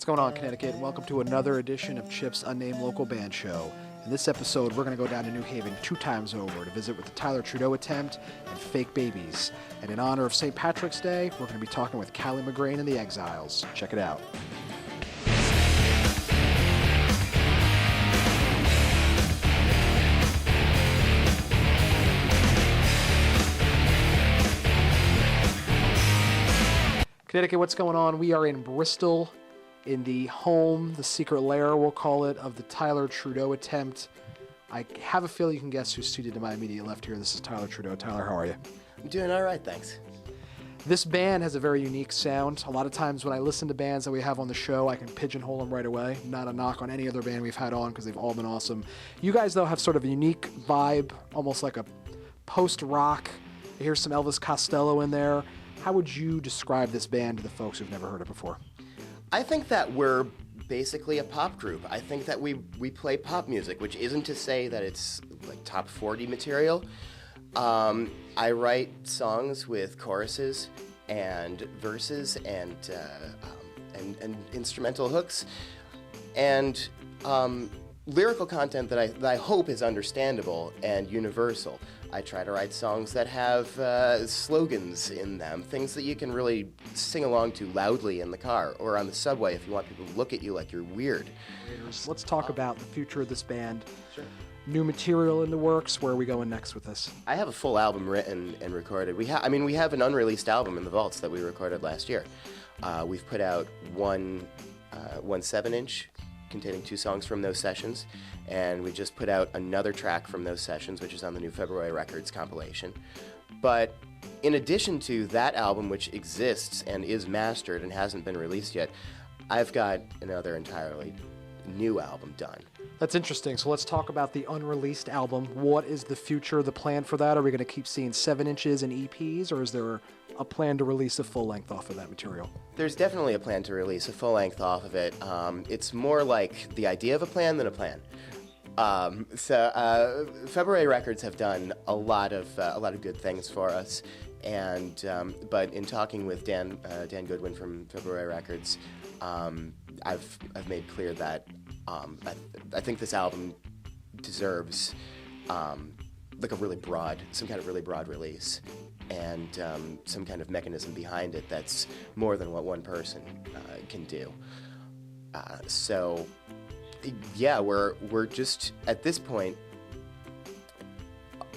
going on, Connecticut? Welcome to another edition of Chip's Unnamed Local Band Show. In this episode, we're going to go down to New Haven 2 times over to visit with the Tyler Trudeau Attempt and Fake Babies. And in honor of St. Patrick's Day, we're going to be talking with Callie McGrain and the Exiles. Check it out. Connecticut, what's going on? We are in Bristol, in the home, the secret lair, we'll call it, of the Tyler Trudeau Attempt. I have a feeling you can guess who's seated to my immediate left here. This is Tyler Trudeau. Tyler, how are you? I'm doing all right, thanks. This band has a very unique sound. A lot of times when I listen to bands that we have on the show, I can pigeonhole them right away. Not a knock on any other band we've had on because they've all been awesome. You guys, though, have sort of a unique vibe, almost like a post-rock. Here's some Elvis Costello in there. How would you describe this band to the folks who've never heard it before? I think that we're basically a pop group. I think that we play pop music, which isn't to say that it's like top 40 material. I write songs with choruses and verses and instrumental hooks and lyrical content that I hope is understandable and universal. I try to write songs that have slogans in them, things that you can really sing along to loudly in the car or on the subway if you want people to look at you like you're weird. Let's talk about the future of this band. Sure. New material in the works. Where are we going next with this? I have a full album written and recorded. We have an unreleased album in the vaults that we recorded last year. We've put out one 7-inch containing 2 songs from those sessions, and we just put out another track from those sessions, which is on the new February Records compilation. But in addition to that album, which exists and is mastered and hasn't been released yet, I've got another entirely new album done. That's interesting. So let's talk about the unreleased album. What is the future, the plan for that? Are we going to keep seeing 7 inches and EPs, or is there a plan to release a full length off of that material? There's definitely a plan to release a full length off of it. It's more like the idea of a plan than a plan. February Records have done a lot of good things for us, and but in talking with Dan Goodwin from February Records, I've made clear that I think this album deserves like some kind of really broad release, and some kind of mechanism behind it that's more than what one person can do. So yeah, we're just at this point,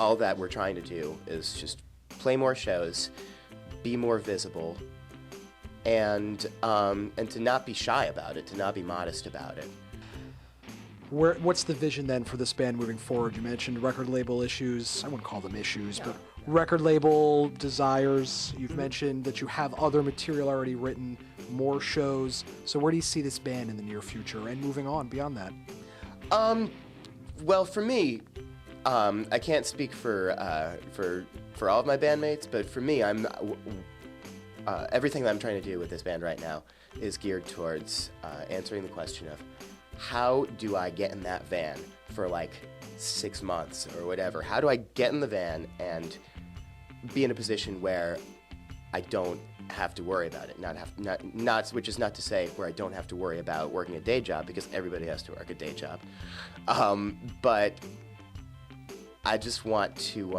all that we're trying to do is just play more shows, be more visible, and to not be shy about it, to not be modest about it. What's the vision then for this band moving forward? You mentioned record label issues. I wouldn't call them issues, but record label desires. You've mentioned that you have other material already written, more shows. So where do you see this band in the near future and moving on beyond that? Well, for me, I can't speak for all of my bandmates, but for me, everything that I'm trying to do with this band right now is geared towards answering the question of, how do I get in that van for like 6 months or whatever? How do I get in the van and be in a position where I don't have to worry about it? Which is not to say where I don't have to worry about working a day job, because everybody has to work a day job. But I just want to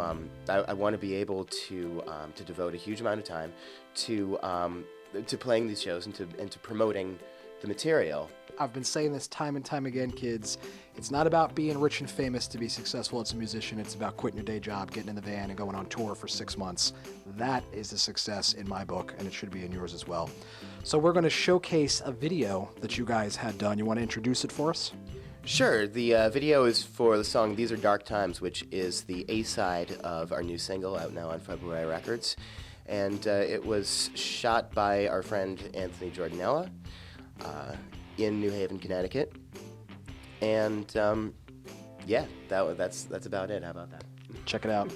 I want to be able to devote a huge amount of time to playing these shows and to promoting the material. I've been saying this time and time again, kids. It's not about being rich and famous to be successful as a musician. It's about quitting your day job, getting in the van, and going on tour for 6 months. That is a success in my book, and it should be in yours as well. So we're going to showcase a video that you guys had done. You want to introduce it for us? Sure. The video is for the song These Are Dark Times, which is the A-side of our new single, out now on February Records. And it was shot by our friend Anthony Giordanella in New Haven, Connecticut. And yeah, that's about it. How about that? Check it out.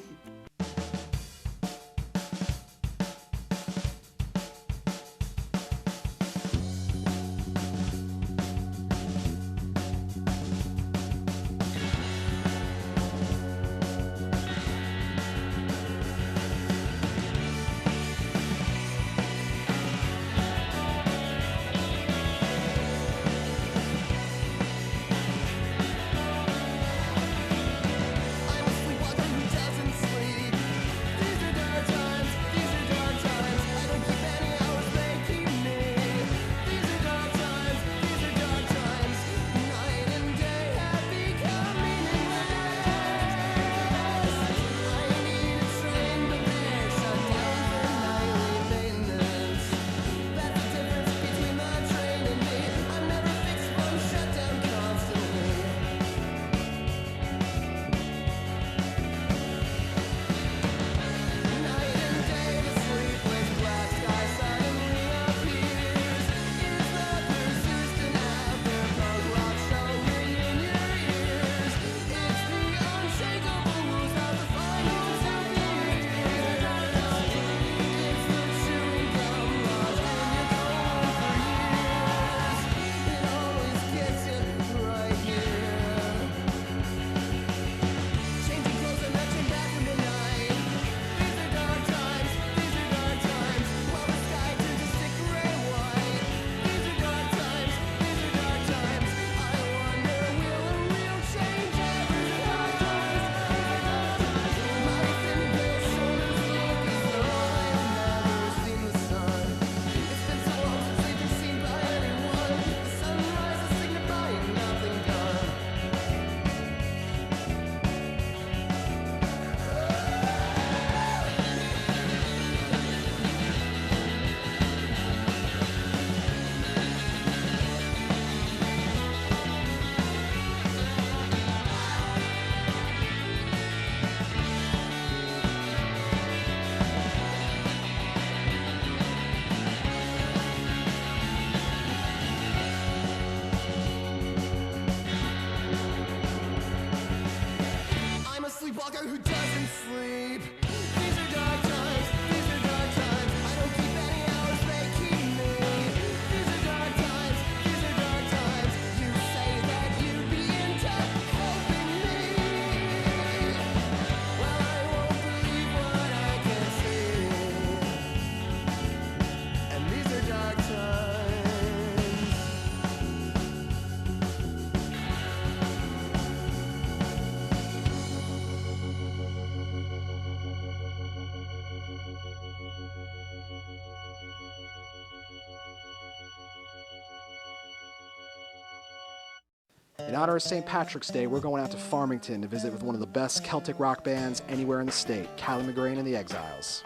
In honor of St. Patrick's Day, we're going out to Farmington to visit with one of the best Celtic rock bands anywhere in the state, Callie McGrain and the Exiles.